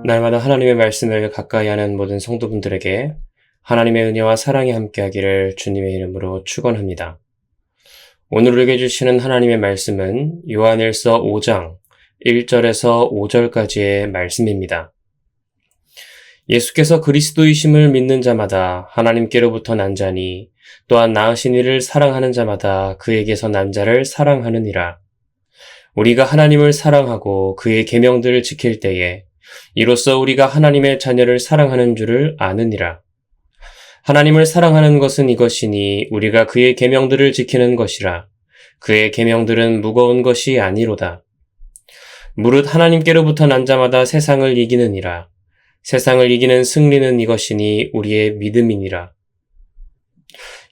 날마다 하나님의 말씀을 가까이 하는 모든 성도분들에게 하나님의 은혜와 사랑이 함께하기를 주님의 이름으로 축원합니다. 오늘 우리에게 주시는 하나님의 말씀은 요한일서 5장 1절에서 5절까지의 말씀입니다. 예수께서 그리스도이심을 믿는 자마다 하나님께로부터 난 자니 또한 낳으신 이를 사랑하는 자마다 그에게서 난 자를 사랑하느니라. 우리가 하나님을 사랑하고 그의 계명들을 지킬 때에 이로써 우리가 하나님의 자녀를 사랑하는 줄을 아느니라. 하나님을 사랑하는 것은 이것이니 우리가 그의 계명들을 지키는 것이라. 그의 계명들은 무거운 것이 아니로다. 무릇 하나님께로부터 난 자마다 세상을 이기느니라. 세상을 이기는 승리는 이것이니 우리의 믿음이니라.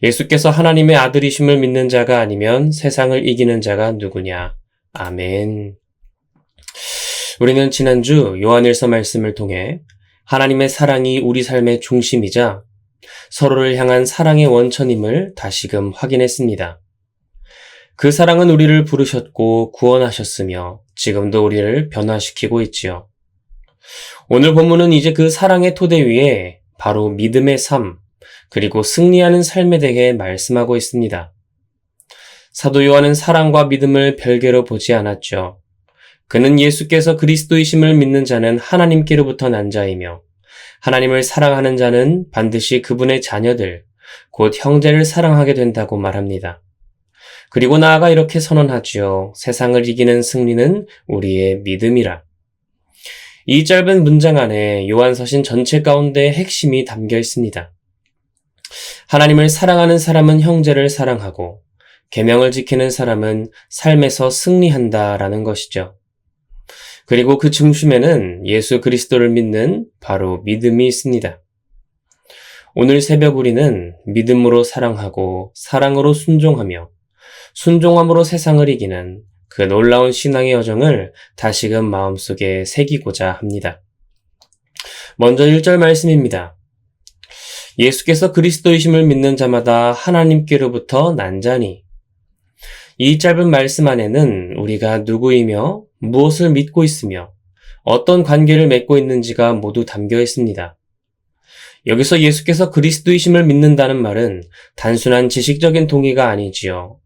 예수께서 하나님의 아들이심을 믿는 자가 아니면 세상을 이기는 자가 누구냐? 아멘. 우리는 지난주 요한일서 말씀을 통해 하나님의 사랑이 우리 삶의 중심이자 서로를 향한 사랑의 원천임을 다시금 확인했습니다. 그 사랑은 우리를 부르셨고 구원하셨으며 지금도 우리를 변화시키고 있지요. 오늘 본문은 이제 그 사랑의 토대 위에 바로 믿음의 삶, 그리고 승리하는 삶에 대해 말씀하고 있습니다. 사도 요한은 사랑과 믿음을 별개로 보지 않았죠. 그는 예수께서 그리스도이심을 믿는 자는 하나님께로부터 난 자이며 하나님을 사랑하는 자는 반드시 그분의 자녀들, 곧 형제를 사랑하게 된다고 말합니다. 그리고 나아가 이렇게 선언하지요. 세상을 이기는 승리는 우리의 믿음이라. 이 짧은 문장 안에 요한서신 전체 가운데 핵심이 담겨 있습니다. 하나님을 사랑하는 사람은 형제를 사랑하고 계명을 지키는 사람은 삶에서 승리한다라는 것이죠. 그리고 그 중심에는 예수 그리스도를 믿는 바로 믿음이 있습니다. 오늘 새벽 우리는 믿음으로 사랑하고 사랑으로 순종하며 순종함으로 세상을 이기는 그 놀라운 신앙의 여정을 다시금 마음속에 새기고자 합니다. 먼저 1절 말씀입니다. 예수께서 그리스도이심을 믿는 자마다 하나님께로부터 난 자니. 이 짧은 말씀 안에는 우리가 누구이며 무엇을 믿고 있으며 어떤 관계를 맺고 있는지가 모두 담겨 있습니다. 여기서 예수께서 그리스도이심을 믿는다는 말은 단순한 지식적인 동의가 아니지요.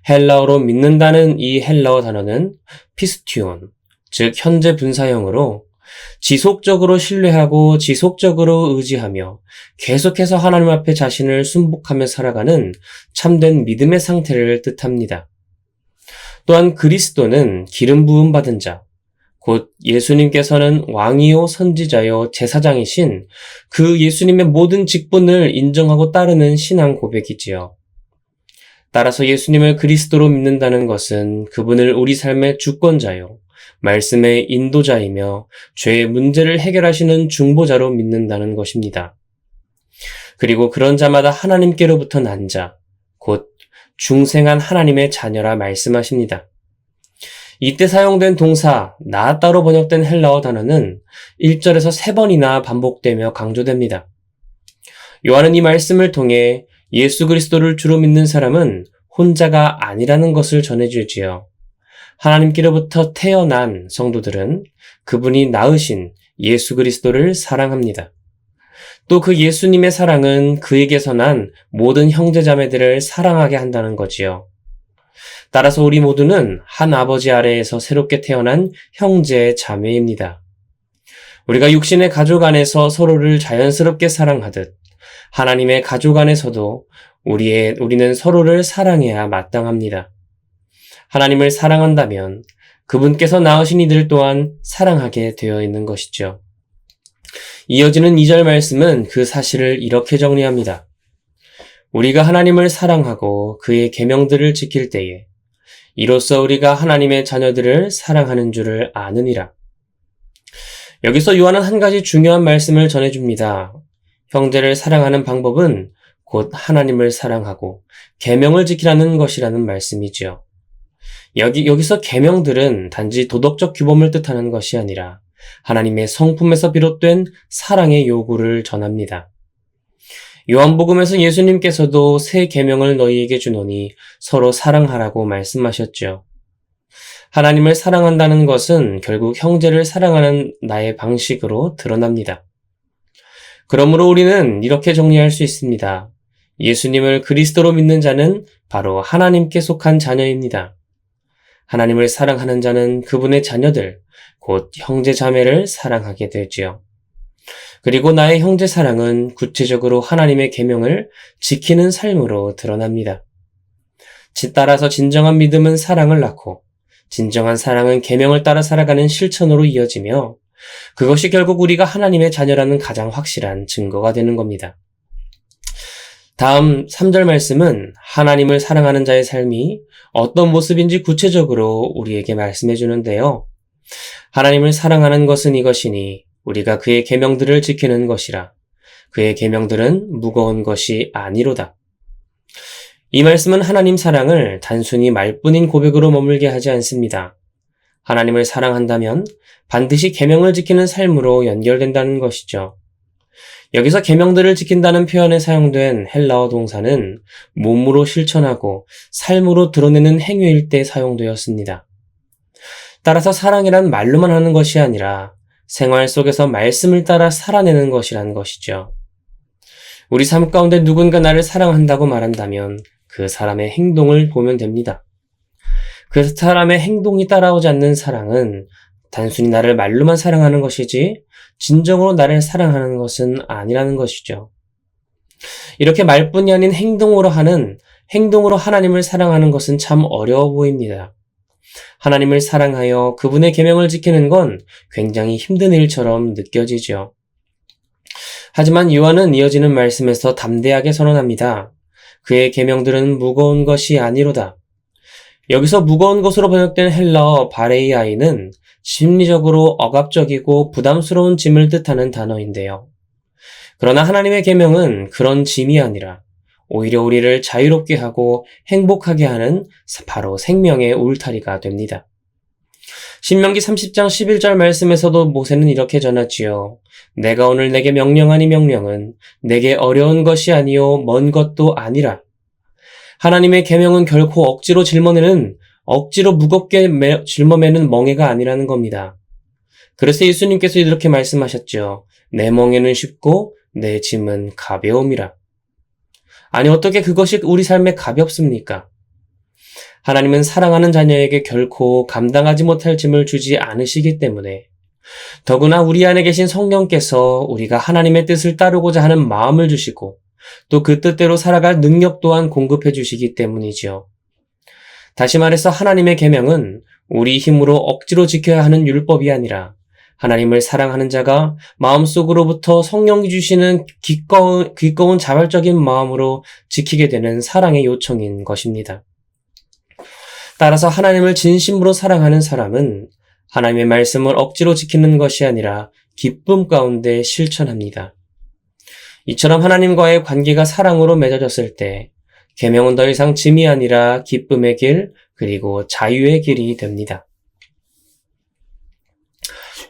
헬라어로 믿는다는 이 헬라어 단어는 피스티온, 즉 현재 분사형으로 지속적으로 신뢰하고 지속적으로 의지하며 계속해서 하나님 앞에 자신을 순복하며 살아가는 참된 믿음의 상태를 뜻합니다. 또한 그리스도는 기름 부음 받은 자, 곧 예수님께서는 왕이요 선지자요 제사장이신 그 예수님의 모든 직분을 인정하고 따르는 신앙 고백이지요. 따라서 예수님을 그리스도로 믿는다는 것은 그분을 우리 삶의 주권자요, 말씀의 인도자이며 죄의 문제를 해결하시는 중보자로 믿는다는 것입니다. 그리고 그런 자마다 하나님께로부터 난 자, 곧 중생한 하나님의 자녀라 말씀하십니다. 이때 사용된 동사 나았다로 번역된 헬라어 단어는 1절에서 3번이나 반복되며 강조됩니다. 요한은 이 말씀을 통해 예수 그리스도를 주로 믿는 사람은 혼자가 아니라는 것을 전해주지요. 하나님께로부터 태어난 성도들은 그분이 낳으신 예수 그리스도를 사랑합니다. 또 그 예수님의 사랑은 그에게서 난 모든 형제자매들을 사랑하게 한다는 거지요. 따라서 우리 모두는 한 아버지 아래에서 새롭게 태어난 형제 자매입니다. 우리가 육신의 가족 안에서 서로를 자연스럽게 사랑하듯 하나님의 가족 안에서도 우리는 서로를 사랑해야 마땅합니다. 하나님을 사랑한다면 그분께서 낳으신 이들 또한 사랑하게 되어 있는 것이죠. 이어지는 2절 말씀은 그 사실을 이렇게 정리합니다. 우리가 하나님을 사랑하고 그의 계명들을 지킬 때에 이로써 우리가 하나님의 자녀들을 사랑하는 줄을 아느니라. 여기서 요한은 한 가지 중요한 말씀을 전해줍니다. 형제를 사랑하는 방법은 곧 하나님을 사랑하고 계명을 지키라는 것이라는 말씀이지요. 여기서 계명들은 단지 도덕적 규범을 뜻하는 것이 아니라 하나님의 성품에서 비롯된 사랑의 요구를 전합니다. 요한복음에서 예수님께서도 새 계명을 너희에게 주노니 서로 사랑하라고 말씀하셨죠. 하나님을 사랑한다는 것은 결국 형제를 사랑하는 나의 방식으로 드러납니다. 그러므로 우리는 이렇게 정리할 수 있습니다. 예수님을 그리스도로 믿는 자는 바로 하나님께 속한 자녀입니다. 하나님을 사랑하는 자는 그분의 자녀들, 곧 형제 자매를 사랑하게 되지요. 그리고 나의 형제 사랑은 구체적으로 하나님의 계명을 지키는 삶으로 드러납니다. 따라서 진정한 믿음은 사랑을 낳고 진정한 사랑은 계명을 따라 살아가는 실천으로 이어지며 그것이 결국 우리가 하나님의 자녀라는 가장 확실한 증거가 되는 겁니다. 다음 3절 말씀은 하나님을 사랑하는 자의 삶이 어떤 모습인지 구체적으로 우리에게 말씀해 주는데요. 하나님을 사랑하는 것은 이것이니 우리가 그의 계명들을 지키는 것이라. 그의 계명들은 무거운 것이 아니로다. 이 말씀은 하나님 사랑을 단순히 말뿐인 고백으로 머물게 하지 않습니다. 하나님을 사랑한다면 반드시 계명을 지키는 삶으로 연결된다는 것이죠. 여기서 계명들을 지킨다는 표현에 사용된 헬라어 동사는 몸으로 실천하고 삶으로 드러내는 행위일 때 사용되었습니다. 따라서 사랑이란 말로만 하는 것이 아니라 생활 속에서 말씀을 따라 살아내는 것이란 것이죠. 우리 삶 가운데 누군가 나를 사랑한다고 말한다면 그 사람의 행동을 보면 됩니다. 그 사람의 행동이 따라오지 않는 사랑은 단순히 나를 말로만 사랑하는 것이지 진정으로 나를 사랑하는 것은 아니라는 것이죠. 이렇게 말뿐이 아닌 행동으로 하나님을 사랑하는 것은 참 어려워 보입니다. 하나님을 사랑하여 그분의 계명을 지키는 건 굉장히 힘든 일처럼 느껴지죠. 하지만 요한은 이어지는 말씀에서 담대하게 선언합니다. 그의 계명들은 무거운 것이 아니로다. 여기서 무거운 것으로 번역된 헬라어 바레이아이는 심리적으로 억압적이고 부담스러운 짐을 뜻하는 단어인데요. 그러나 하나님의 계명은 그런 짐이 아니라 오히려 우리를 자유롭게 하고 행복하게 하는 바로 생명의 울타리가 됩니다. 신명기 30장 11절 말씀에서도 모세는 이렇게 전하지요. 내가 오늘 내게 명령하니 명령은 내게 어려운 것이 아니요 먼 것도 아니라. 하나님의 계명은 결코 억지로 무겁게 짊어매는 멍에가 아니라는 겁니다. 그래서 예수님께서 이렇게 말씀하셨죠. 내 멍에는 쉽고 내 짐은 가벼움이라. 아니 어떻게 그것이 우리 삶에 가볍습니까? 하나님은 사랑하는 자녀에게 결코 감당하지 못할 짐을 주지 않으시기 때문에 더구나 우리 안에 계신 성령께서 우리가 하나님의 뜻을 따르고자 하는 마음을 주시고 또 그 뜻대로 살아갈 능력 또한 공급해 주시기 때문이지요. 다시 말해서 하나님의 계명은 우리 힘으로 억지로 지켜야 하는 율법이 아니라 하나님을 사랑하는 자가 마음속으로부터 성령이 주시는 기꺼운 자발적인 마음으로 지키게 되는 사랑의 요청인 것입니다. 따라서 하나님을 진심으로 사랑하는 사람은 하나님의 말씀을 억지로 지키는 것이 아니라 기쁨 가운데 실천합니다. 이처럼 하나님과의 관계가 사랑으로 맺어졌을 때 계명은 더 이상 짐이 아니라 기쁨의 길 그리고 자유의 길이 됩니다.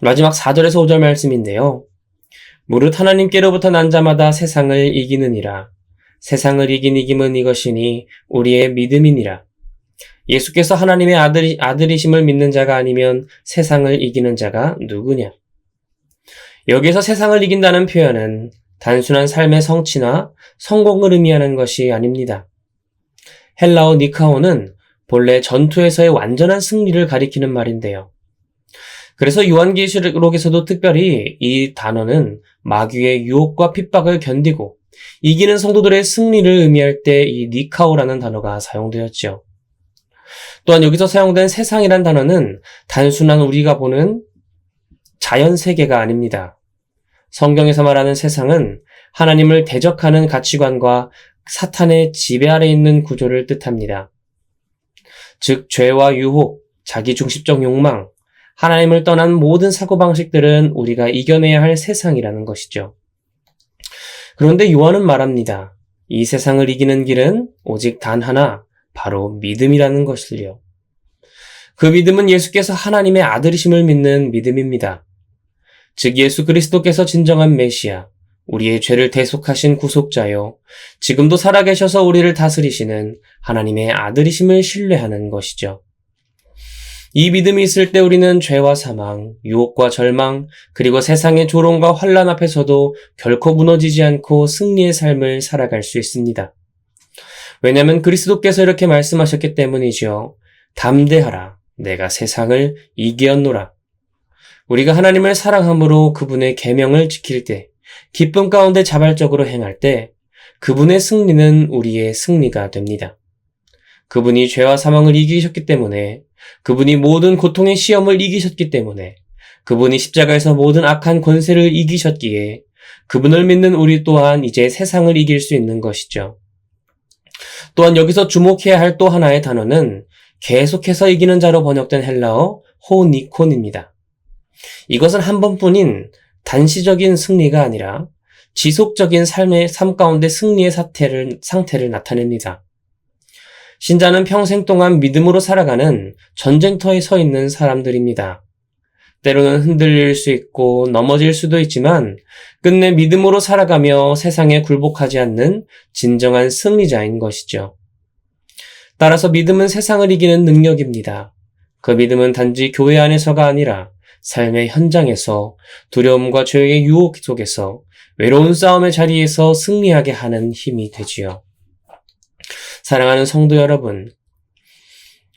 마지막 4절에서 5절 말씀인데요. 무릇 하나님께로부터 난 자마다 세상을 이기느니라. 세상을 이긴 이김은 이것이니 우리의 믿음이니라. 예수께서 하나님의 아들이심을 믿는 자가 아니면 세상을 이기는 자가 누구냐? 여기에서 세상을 이긴다는 표현은 단순한 삶의 성취나 성공을 의미하는 것이 아닙니다. 헬라어 니카오는 본래 전투에서의 완전한 승리를 가리키는 말인데요. 그래서 요한계시록에서도 특별히 이 단어는 마귀의 유혹과 핍박을 견디고 이기는 성도들의 승리를 의미할 때 이 니카오라는 단어가 사용되었죠. 또한 여기서 사용된 세상이란 단어는 단순한 우리가 보는 자연 세계가 아닙니다. 성경에서 말하는 세상은 하나님을 대적하는 가치관과 사탄의 지배 아래 있는 구조를 뜻합니다. 즉 죄와 유혹, 자기중심적 욕망, 하나님을 떠난 모든 사고방식들은 우리가 이겨내야 할 세상이라는 것이죠. 그런데 요한은 말합니다. 이 세상을 이기는 길은 오직 단 하나, 바로 믿음이라는 것을요. 그 믿음은 예수께서 하나님의 아들이심을 믿는 믿음입니다. 즉 예수 그리스도께서 진정한 메시아, 우리의 죄를 대속하신 구속자요, 지금도 살아계셔서 우리를 다스리시는 하나님의 아들이심을 신뢰하는 것이죠. 이 믿음이 있을 때 우리는 죄와 사망, 유혹과 절망, 그리고 세상의 조롱과 환난 앞에서도 결코 무너지지 않고 승리의 삶을 살아갈 수 있습니다. 왜냐하면 그리스도께서 이렇게 말씀하셨기 때문이죠. 담대하라, 내가 세상을 이기었노라. 우리가 하나님을 사랑함으로 그분의 계명을 지킬 때, 기쁨 가운데 자발적으로 행할 때, 그분의 승리는 우리의 승리가 됩니다. 그분이 죄와 사망을 이기셨기 때문에, 그분이 모든 고통의 시험을 이기셨기 때문에, 그분이 십자가에서 모든 악한 권세를 이기셨기에, 그분을 믿는 우리 또한 이제 세상을 이길 수 있는 것이죠. 또한 여기서 주목해야 할 또 하나의 단어는 계속해서 이기는 자로 번역된 헬라어 호니콘입니다. 이것은 한 번뿐인 단시적인 승리가 아니라 지속적인 삶 가운데 승리의 상태를 나타냅니다. 신자는 평생 동안 믿음으로 살아가는 전쟁터에 서 있는 사람들입니다. 때로는 흔들릴 수 있고 넘어질 수도 있지만 끝내 믿음으로 살아가며 세상에 굴복하지 않는 진정한 승리자인 것이죠. 따라서 믿음은 세상을 이기는 능력입니다. 그 믿음은 단지 교회 안에서가 아니라 삶의 현장에서 두려움과 죄의 유혹 속에서 외로운 싸움의 자리에서 승리하게 하는 힘이 되지요. 사랑하는 성도 여러분,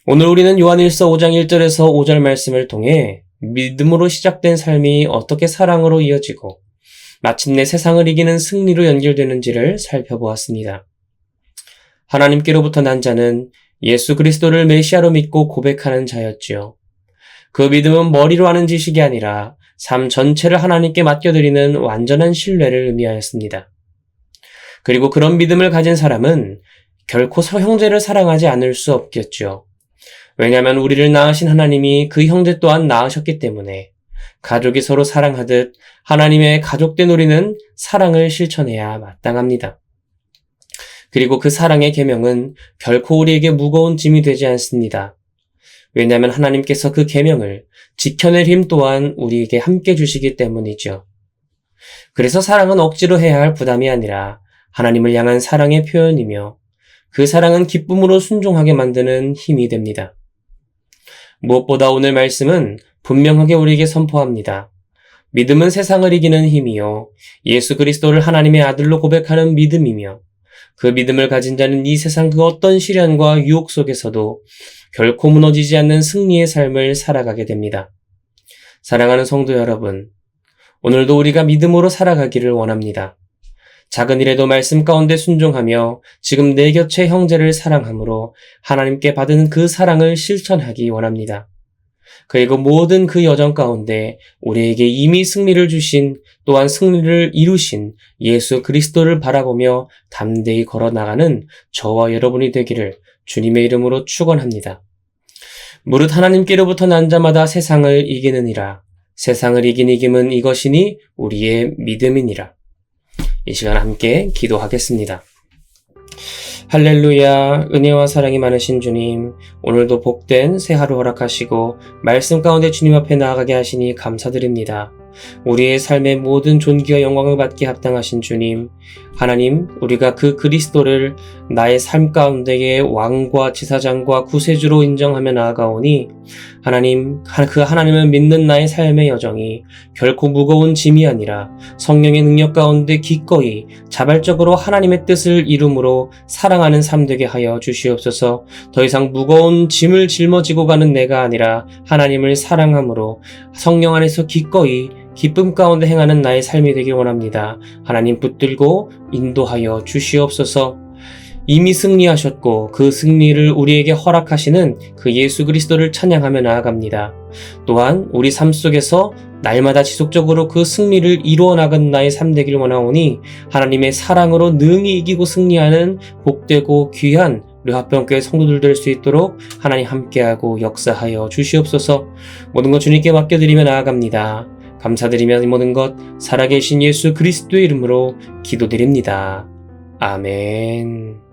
오늘 우리는 요한일서 5장 1절에서 5절 말씀을 통해 믿음으로 시작된 삶이 어떻게 사랑으로 이어지고 마침내 세상을 이기는 승리로 연결되는지를 살펴보았습니다. 하나님께로부터 난 자는 예수 그리스도를 메시아로 믿고 고백하는 자였지요. 그 믿음은 머리로 하는 지식이 아니라 삶 전체를 하나님께 맡겨드리는 완전한 신뢰를 의미하였습니다. 그리고 그런 믿음을 가진 사람은 결코 형제를 사랑하지 않을 수 없겠죠. 왜냐하면 우리를 낳으신 하나님이 그 형제 또한 낳으셨기 때문에 가족이 서로 사랑하듯 하나님의 가족된 우리는 사랑을 실천해야 마땅합니다. 그리고 그 사랑의 계명은 결코 우리에게 무거운 짐이 되지 않습니다. 왜냐하면 하나님께서 그 계명을 지켜낼 힘 또한 우리에게 함께 주시기 때문이죠. 그래서 사랑은 억지로 해야 할 부담이 아니라 하나님을 향한 사랑의 표현이며 그 사랑은 기쁨으로 순종하게 만드는 힘이 됩니다. 무엇보다 오늘 말씀은 분명하게 우리에게 선포합니다. 믿음은 세상을 이기는 힘이요 예수 그리스도를 하나님의 아들로 고백하는 믿음이며 그 믿음을 가진 자는 이 세상 그 어떤 시련과 유혹 속에서도 결코 무너지지 않는 승리의 삶을 살아가게 됩니다. 사랑하는 성도 여러분, 오늘도 우리가 믿음으로 살아가기를 원합니다. 작은 일에도 말씀 가운데 순종하며 지금 내 곁의 형제를 사랑함으로 하나님께 받은 그 사랑을 실천하기 원합니다. 그리고 모든 그 여정 가운데 우리에게 이미 승리를 주신 또한 승리를 이루신 예수 그리스도를 바라보며 담대히 걸어나가는 저와 여러분이 되기를 주님의 이름으로 축원합니다. 무릇 하나님께로부터 난 자마다 세상을 이기느니라. 세상을 이긴 이김은 이것이니 우리의 믿음이니라. 이 시간 함께 기도하겠습니다. 할렐루야, 은혜와 사랑이 많으신 주님, 오늘도 복된 새 하루 허락하시고 말씀 가운데 주님 앞에 나아가게 하시니 감사드립니다. 우리의 삶의 모든 존귀와 영광을 받게 합당하신 주님, 하나님, 우리가 그 그리스도를 나의 삶 가운데의 왕과 제사장과 구세주로 인정하며 나아가오니 하나님, 그 하나님을 믿는 나의 삶의 여정이 결코 무거운 짐이 아니라 성령의 능력 가운데 기꺼이 자발적으로 하나님의 뜻을 이룸으로 사랑하는 삶 되게 하여 주시옵소서. 더 이상 무거운 짐을 짊어지고 가는 내가 아니라 하나님을 사랑함으로 성령 안에서 기꺼이 기쁨 가운데 행하는 나의 삶이 되길 원합니다. 하나님 붙들고 인도하여 주시옵소서. 이미 승리하셨고 그 승리를 우리에게 허락하시는 그 예수 그리스도를 찬양하며 나아갑니다. 또한 우리 삶 속에서 날마다 지속적으로 그 승리를 이루어 나가는 나의 삶 되길 원하오니 하나님의 사랑으로 능히 이기고 승리하는 복되고 귀한 우리 화평교회 성도들 될 수 있도록 하나님 함께하고 역사하여 주시옵소서. 모든 것 주님께 맡겨드리며 나아갑니다. 감사드리며 이 모든 것 살아계신 예수 그리스도의 이름으로 기도드립니다. 아멘.